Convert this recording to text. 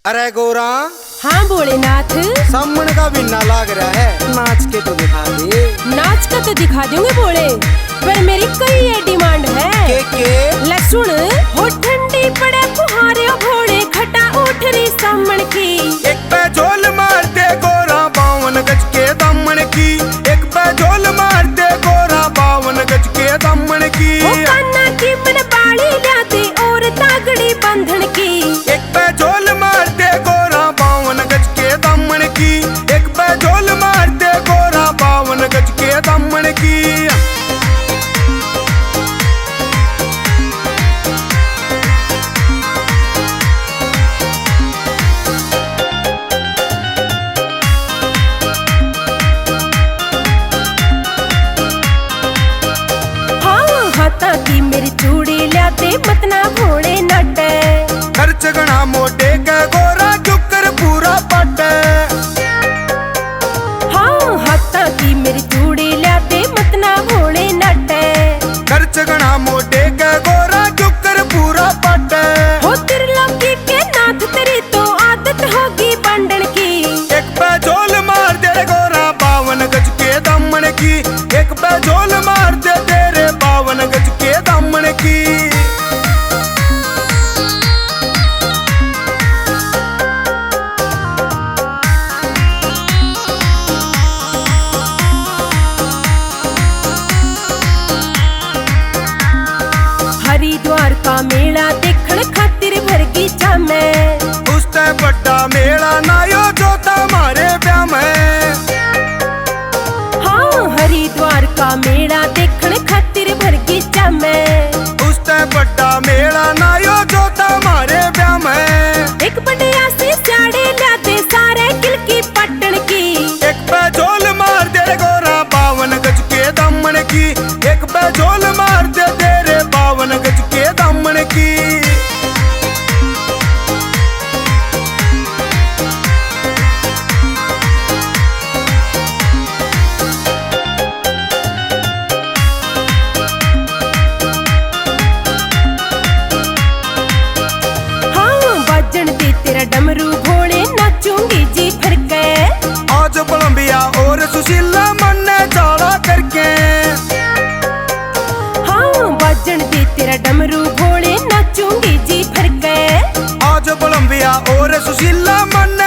अरे गौरा। हाँ भोलेनाथ। सामन का बिना लाग रहा है, नाच के तो दिखा दे। नाच का तो दिखा दूंगे भोले, पर मेरी कई ये डिमांड है। के? लहसुन हो ठंडी पड़े फुहारे भोले, खटा उठ रही सामन की। एक पे झोल मार दे गोरा 52 गज के दामन की। एक पे झोल मार दे गोरा 52 गज के दामन की। वो कान्हा की मन बाड़ी लाते और तागड़ी बंधन की। एक पे झोल मार दे गोरा 52 गज के दामन की। एक पे झोल मार दे गोरा 52 गज के दामन की। की मेरी चूड़ी लाते मतना भोले नटे। खर्च गणा मोटे के गोरा चुकर पूरा पटे। हाँ हाथा की मेरी चूड़ी लाते मतना भोले नटे। खर्च गणा मोटे के गोरा चुकर पूरा पटे। हो त्रिलोकी के नाथ तेरी तो आदत होगी बंडन की। एक पे झोल मार दे गोरा 52 गज के दामन की। एक पे झोल मार दे तेरे 52 गज के दामन की। हरिद्वार का मेला देखण खातिर भरगी जामे। उसते बड़ा मेला नायो जो हमारे ब्याह में। हाँ हरिद्वार का मेला देखण खातिर भरगी जामे। उसते बड़ा मेला नायो जो हमारे ब्याह में। एक बढ़िया सी साड़ी लाते सारे किल की पटन की। एक पे झोल मार दे गोरा 52 गज के दामन की। एक पे झोल मार दे तेरे 52 गज के दामन की। तेरा डमरू भोले नाचूंगी जी भर के। आज कोलंबिया और सुशीला मन ने चाड़ा करके। हाँ बाजन दे तेरा डमरू भोले नाचूंगी जी भर के। आज कोलंबिया और सुशीला मन